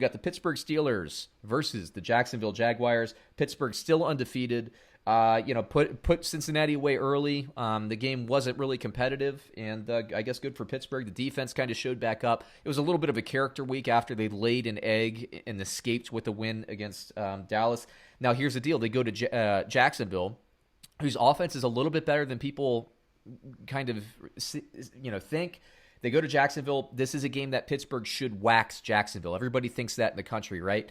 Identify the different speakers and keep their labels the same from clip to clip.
Speaker 1: We got the Pittsburgh Steelers versus the Jacksonville Jaguars. Pittsburgh still undefeated. Put Cincinnati away early. The game wasn't really competitive, and I guess good for Pittsburgh. The defense kind of showed back up. It was a little bit of a character week after they laid an egg and escaped with a win against Dallas. Now, here's the deal. They go to Jacksonville, whose offense is a little bit better than people kind of think. They go to Jacksonville. This is a game that Pittsburgh should wax Jacksonville. Everybody thinks that in the country, right?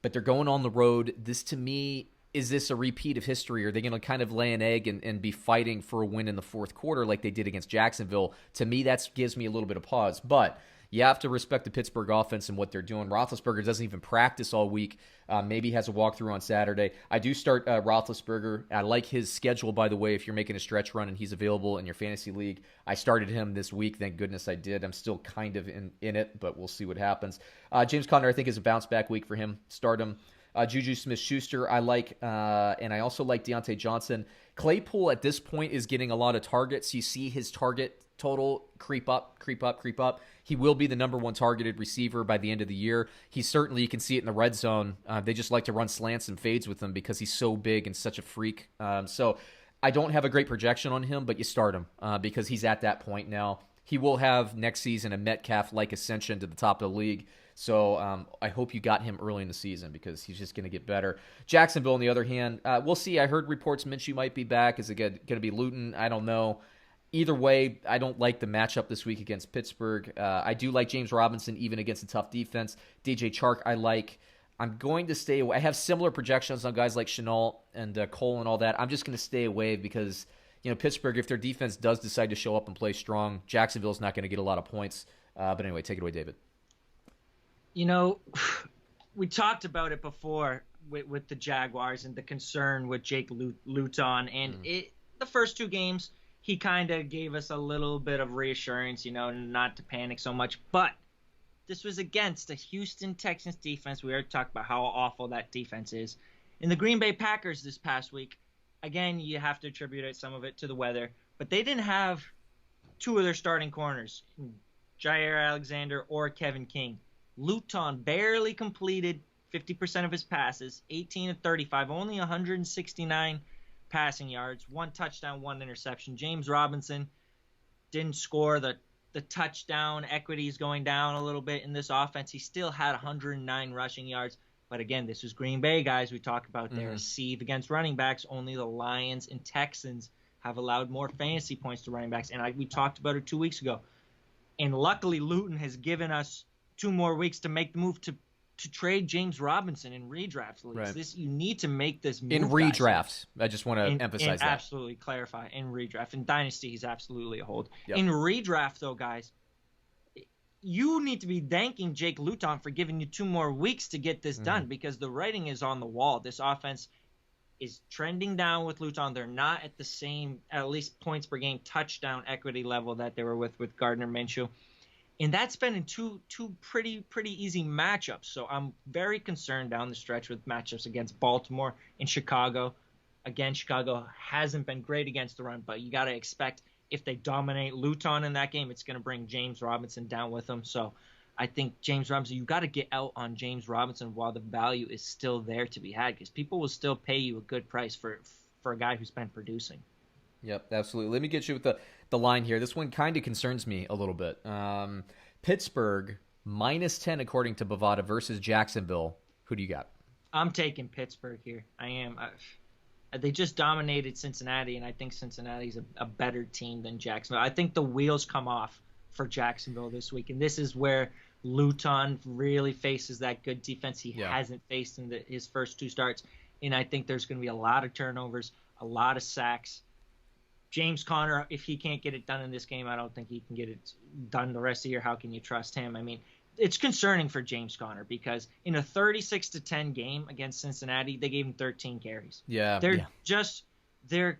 Speaker 1: But they're going on the road. This, to me, is this a repeat of history? Are they going to kind of lay an egg and be fighting for a win in the fourth quarter like they did against Jacksonville? To me, that gives me a little bit of pause. But you have to respect the Pittsburgh offense and what they're doing. Roethlisberger doesn't even practice all week. Maybe has a walkthrough on Saturday. I do start Roethlisberger. I like his schedule, by the way, if you're making a stretch run and he's available in your fantasy league. I started him this week. Thank goodness I did. I'm still kind of in it, but we'll see what happens. James Conner, I think, is a bounce-back week for him. Start him. Juju Smith-Schuster, I like, and I also like Deontay Johnson. Claypool at this point is getting a lot of targets. You see his target total creep up. He will be the number one targeted receiver by the end of the year. He certainly, you can see it in the red zone. They just like to run slants and fades with him because he's so big and such a freak. So I don't have a great projection on him, but you start him because he's at that point now. He will have next season a Metcalf-like ascension to the top of the league. So I hope you got him early in the season because he's just going to get better. Jacksonville, on the other hand, we'll see. I heard reports Minshew might be back. Is it going to be Luton? I don't know. Either way, I don't like the matchup this week against Pittsburgh. I do like James Robinson even against a tough defense. DJ Chark I like. I'm going to stay away. I have similar projections on guys like Shenault and Cole and all that. I'm just going to stay away because Pittsburgh, if their defense does decide to show up and play strong, Jacksonville's not going to get a lot of points. But anyway, take it away, David.
Speaker 2: We talked about it before with the Jaguars and the concern with Jake Luton. And the first two games, he kind of gave us a little bit of reassurance, not to panic so much. But this was against a Houston Texans defense. We already talked about how awful that defense is. And the Green Bay Packers this past week, again, you have to attribute some of it to the weather. But they didn't have two of their starting corners, Jair Alexander or Kevin King. Luton barely completed 50% of his passes, 18 of 35, only 169 passing yards, one touchdown, one interception. James Robinson didn't score. The touchdown equity is going down a little bit in this offense. He still had 109 rushing yards. But again, this was Green Bay, guys. We talk about their sieve against running backs. Only the Lions and Texans have allowed more fantasy points to running backs. And we talked about it 2 weeks ago. And luckily, Luton has given us 2 more weeks to make the move to trade James Robinson in redraft leagues.
Speaker 1: Right.
Speaker 2: You need to make this move.
Speaker 1: In redrafts. I just want to emphasize that.
Speaker 2: Absolutely clarify. In redraft. In Dynasty, he's absolutely a hold.
Speaker 1: Yep.
Speaker 2: In redraft, though, guys, you need to be thanking Jake Luton for giving you 2 more weeks to get this done because the writing is on the wall. This offense is trending down with Luton. They're not at the same, at least points per game, touchdown equity level that they were with Gardner Minshew. And that's been in two pretty easy matchups. So I'm very concerned down the stretch with matchups against Baltimore and Chicago. Again, Chicago hasn't been great against the run, but you got to expect if they dominate Luton in that game, it's going to bring James Robinson down with them. So I think James Robinson, you got to get out on James Robinson while the value is still there to be had because people will still pay you a good price for a guy who's been producing.
Speaker 1: Yep, absolutely. Let me get you with the line here. This one kind of concerns me a little bit. Pittsburgh, -10 according to Bovada versus Jacksonville. Who do you got?
Speaker 2: I'm taking Pittsburgh here. I am. They just dominated Cincinnati, and I think Cincinnati's a better team than Jacksonville. I think the wheels come off for Jacksonville this week, and this is where Luton really faces that good defense he hasn't faced in his first 2 starts. And I think there's going to be a lot of turnovers, a lot of sacks. James Conner, if he can't get it done in this game, I don't think he can get it done the rest of the year. How can you trust him? I mean, it's concerning for James Conner because in a 36-10 game against Cincinnati, they gave him 13 carries. They're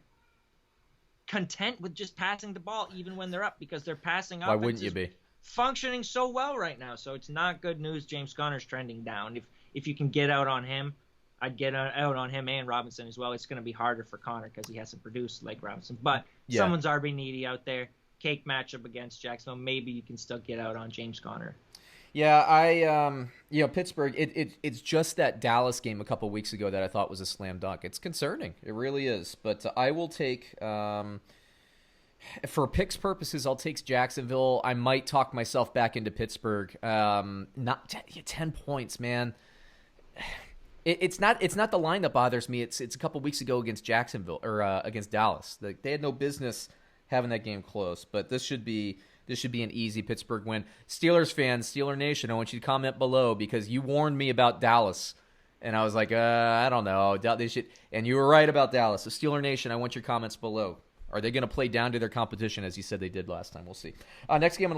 Speaker 2: content with just passing the ball even when they're up because they're passing up.
Speaker 1: Why wouldn't you be?
Speaker 2: Functioning so well right now. So it's not good news. James Conner's trending down. If you can get out on him, I'd get out on him and Robinson as well. It's going to be harder for Conner because he hasn't produced like Robinson. But someone's RB needy out there. Cake matchup against Jacksonville. Maybe you can still get out on James Conner.
Speaker 1: Yeah, Pittsburgh. It's just that Dallas game a couple weeks ago that I thought was a slam dunk. It's concerning. It really is. But I will take. For picks purposes, I'll take Jacksonville. I might talk myself back into Pittsburgh. Not 10 points, man. It's not the line that bothers me. It's a couple weeks ago against Jacksonville or against Dallas. They had no business having that game close. But this should be an easy Pittsburgh win. Steelers fans, Steeler Nation, I want you to comment below because you warned me about Dallas. And I was like, I don't know. They should. And you were right about Dallas. So Steeler Nation, I want your comments below. Are they going to play down to their competition as you said they did last time? We'll see. Next game on the list.